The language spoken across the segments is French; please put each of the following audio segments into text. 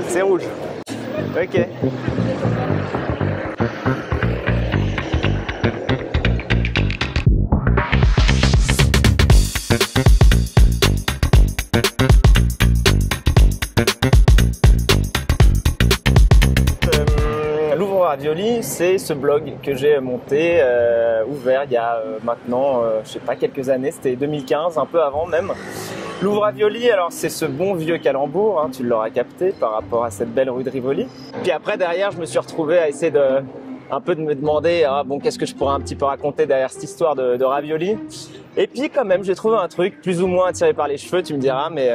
C'est rouge. Ok. Louvre Ravioli, c'est ce blog que j'ai monté, ouvert il y a maintenant, je sais pas, quelques années, c'était 2015, un peu avant même. Louvre Ravioli, alors c'est ce bon vieux calembour, hein, tu l'auras capté par rapport à cette belle rue de Rivoli. Puis après, derrière, je me suis retrouvé à essayer un peu de me demander, qu'est-ce que je pourrais un petit peu raconter derrière cette histoire de Ravioli. Et puis quand même, j'ai trouvé un truc plus ou moins attiré par les cheveux, tu me diras, mais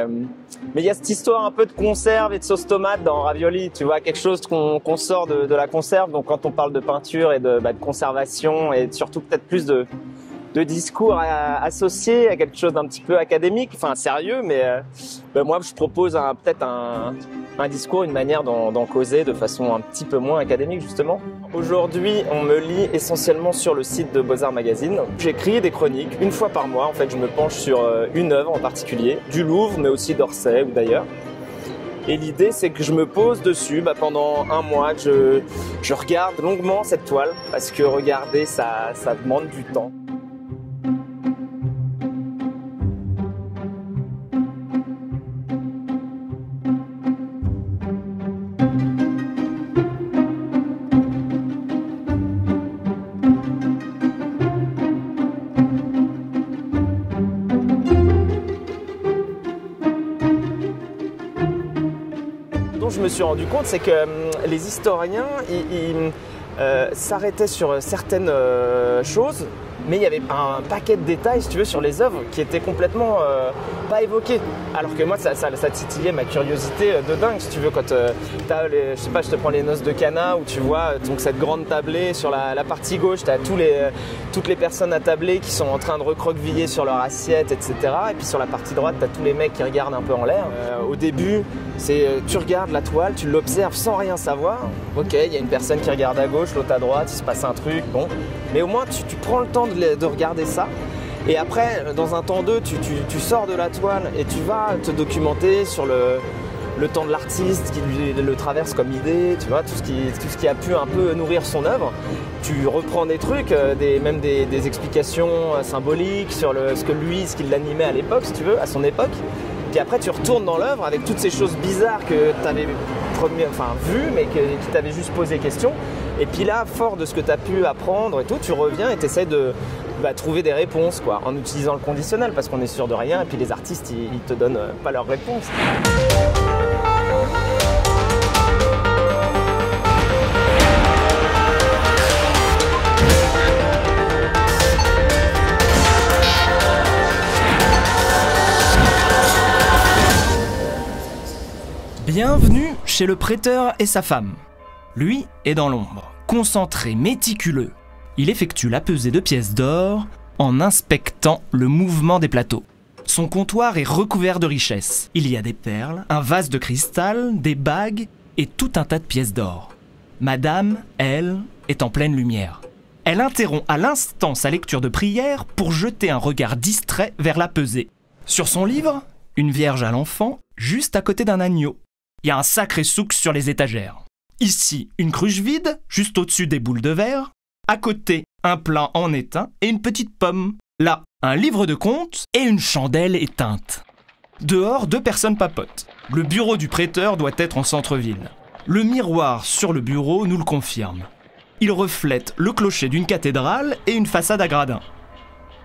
il y a cette histoire un peu de conserve et de sauce tomate dans Ravioli, tu vois, quelque chose qu'on sort de la conserve. Donc quand on parle de peinture et de conservation et surtout peut-être plus de discours associés à quelque chose d'un petit peu académique, enfin sérieux, mais moi je propose peut-être un discours, une manière d'en causer de façon un petit peu moins académique justement. Aujourd'hui, on me lit essentiellement sur le site de Beaux-Arts Magazine. J'écris des chroniques une fois par mois. En fait, je me penche sur une œuvre en particulier, du Louvre, mais aussi d'Orsay ou d'ailleurs. Et l'idée, c'est que je me pose dessus pendant un mois, que je regarde longuement cette toile, parce que regarder, ça demande du temps. Je me suis rendu compte, c'est que les historiens s'arrêtaient sur certaines choses, mais il y avait un paquet de détails, si tu veux, sur les œuvres qui étaient complètement pas évoqués. Alors que moi, ça titillait ma curiosité de dingue, si tu veux, quand je sais pas, je te prends les Noces de Cana, où tu vois donc cette grande tablée sur la partie gauche, tu as toutes les personnes attablées qui sont en train de recroqueviller sur leur assiette, etc. Et puis sur la partie droite, tu as tous les mecs qui regardent un peu en l'air. Au début, tu regardes la toile, tu l'observes sans rien savoir. Ok, il y a une personne qui regarde à gauche, l'autre à droite, il se passe un truc, bon. Mais au moins, tu prends le temps de regarder ça. Et après, dans un temps 2, tu sors de la toile et tu vas te documenter sur le temps de l'artiste qui le traverse comme idée, tu vois, tout ce qui a pu un peu nourrir son œuvre. Tu reprends des trucs, même des explications symboliques sur ce qui l'animait à l'époque, si tu veux, à son époque. Puis après, tu retournes dans l'œuvre avec toutes ces choses bizarres que tu avais vues, mais qui t'avaient juste posé question. Et puis là, fort de ce que tu as pu apprendre et tout, tu reviens et tu essaies de trouver des réponses, quoi, en utilisant le conditionnel, parce qu'on est sûr de rien, et puis les artistes, ils te donnent pas leurs réponses. Bienvenue chez le prêteur et sa femme. Lui est dans l'ombre, concentré, méticuleux. Il effectue la pesée de pièces d'or en inspectant le mouvement des plateaux. Son comptoir est recouvert de richesses. Il y a des perles, un vase de cristal, des bagues et tout un tas de pièces d'or. Madame, elle, est en pleine lumière. Elle interrompt à l'instant sa lecture de prière pour jeter un regard distrait vers la pesée. Sur son livre, une vierge à l'enfant, juste à côté d'un agneau. Il y a un sacré souk sur les étagères. Ici, une cruche vide, juste au-dessus des boules de verre. À côté, un plat en étain et une petite pomme. Là, un livre de comptes et une chandelle éteinte. Dehors, 2 personnes papotent. Le bureau du prêteur doit être en centre-ville. Le miroir sur le bureau nous le confirme. Il reflète le clocher d'une cathédrale et une façade à gradins.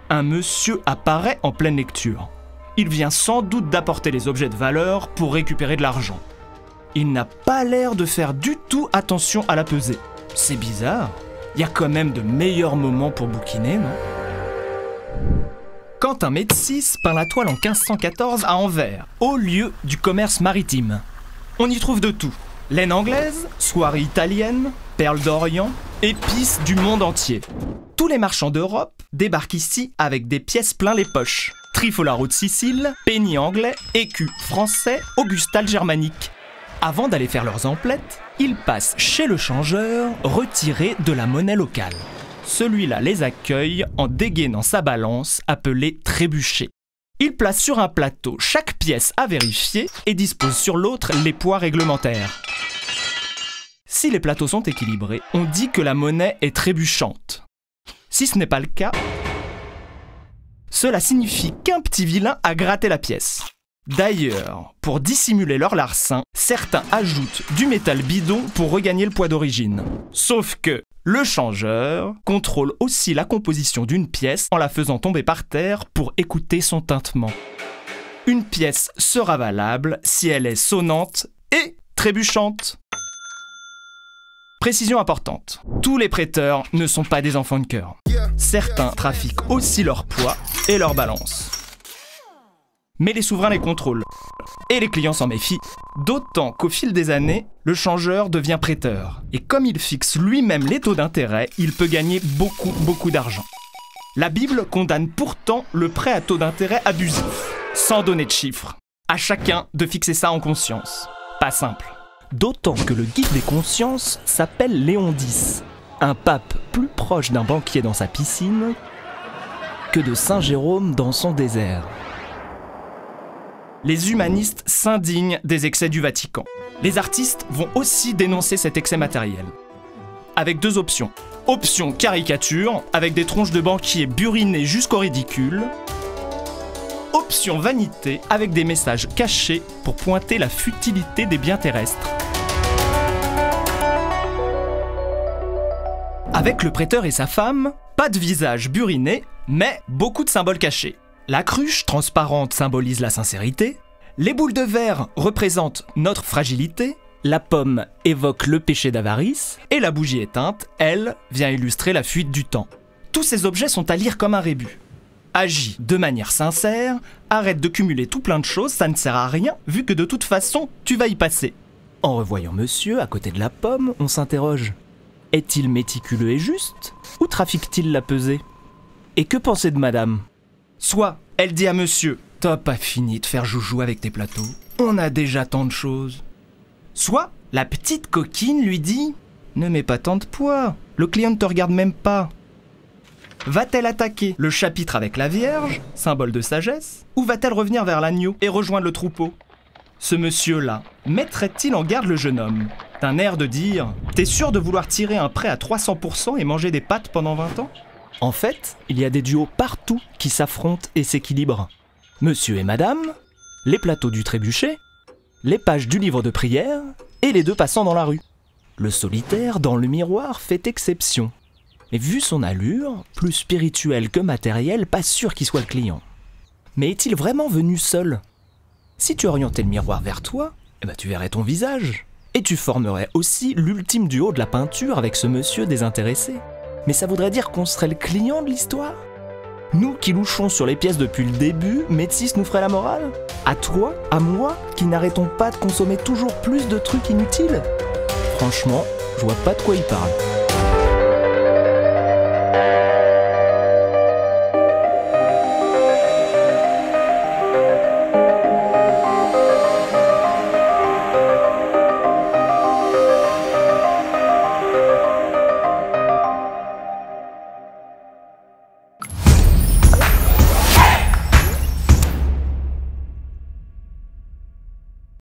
Un monsieur apparaît en pleine lecture. Il vient sans doute d'apporter les objets de valeur pour récupérer de l'argent. Il n'a pas l'air de faire du tout attention à la pesée. C'est bizarre. Il y a quand même de meilleurs moments pour bouquiner, non ? Quentin Médicis peint la toile en 1514 à Anvers, au lieu du commerce maritime. On y trouve de tout. Laine anglaise, soierie italienne, perles d'Orient, épices du monde entier. Tous les marchands d'Europe débarquent ici avec des pièces plein les poches. Trifolaro de Sicile, penny anglais, écu français, augustal germanique. Avant d'aller faire leurs emplettes, ils passent chez le changeur retirer de la monnaie locale. Celui-là les accueille en dégainant sa balance appelée trébuchet. Il place sur un plateau chaque pièce à vérifier et dispose sur l'autre les poids réglementaires. Si les plateaux sont équilibrés, on dit que la monnaie est trébuchante. Si ce n'est pas le cas, cela signifie qu'un petit vilain a gratté la pièce. D'ailleurs, pour dissimuler leur larcin, certains ajoutent du métal bidon pour regagner le poids d'origine. Sauf que le changeur contrôle aussi la composition d'une pièce en la faisant tomber par terre pour écouter son tintement. Une pièce sera valable si elle est sonnante et trébuchante. Précision importante, tous les prêteurs ne sont pas des enfants de cœur. Certains trafiquent aussi leur poids et leur balance. Mais les souverains les contrôlent. Et les clients s'en méfient. D'autant qu'au fil des années, le changeur devient prêteur. Et comme il fixe lui-même les taux d'intérêt, il peut gagner beaucoup d'argent. La Bible condamne pourtant le prêt à taux d'intérêt abusif, sans donner de chiffres. À chacun de fixer ça en conscience. Pas simple. D'autant que le guide des consciences s'appelle Léon X, un pape plus proche d'un banquier dans sa piscine que de Saint Jérôme dans son désert. Les humanistes s'indignent des excès du Vatican. Les artistes vont aussi dénoncer cet excès matériel. Avec deux options. Option caricature, avec des tronches de banquiers burinés jusqu'au ridicule. Option vanité, avec des messages cachés pour pointer la futilité des biens terrestres. Avec le prêteur et sa femme, pas de visage buriné, mais beaucoup de symboles cachés. La cruche transparente symbolise la sincérité, les boules de verre représentent notre fragilité, la pomme évoque le péché d'avarice, et la bougie éteinte, elle, vient illustrer la fuite du temps. Tous ces objets sont à lire comme un rébut. Agis de manière sincère, arrête de cumuler tout plein de choses, ça ne sert à rien, vu que de toute façon, tu vas y passer. En revoyant monsieur à côté de la pomme, on s'interroge. Est-il méticuleux et juste, ou trafique-t-il la pesée? Et que penser de madame? Soit elle dit à monsieur « T'as pas fini de faire joujou avec tes plateaux, on a déjà tant de choses. » Soit la petite coquine lui dit « Ne mets pas tant de poids, le client ne te regarde même pas. » Va-t-elle attaquer le chapitre avec la Vierge, symbole de sagesse, ou va-t-elle revenir vers l'agneau et rejoindre le troupeau? Ce monsieur-là mettrait-il en garde le jeune homme, d'un air de dire « T'es sûr de vouloir tirer un prêt à 300% et manger des pâtes pendant 20 ans ?» En fait, il y a des duos partout qui s'affrontent et s'équilibrent. Monsieur et madame, les plateaux du trébuchet, les pages du livre de prière et les deux passants dans la rue. Le solitaire, dans le miroir, fait exception. Mais vu son allure, plus spirituelle que matérielle, pas sûr qu'il soit le client. Mais est-il vraiment venu seul? Si tu orientais le miroir vers toi, tu verrais ton visage. Et tu formerais aussi l'ultime duo de la peinture avec ce monsieur désintéressé. Mais ça voudrait dire qu'on serait le client de l'histoire? Nous qui louchons sur les pièces depuis le début, Métis nous ferait la morale? À toi, à moi, qui n'arrêtons pas de consommer toujours plus de trucs inutiles? Franchement, je vois pas de quoi il parle.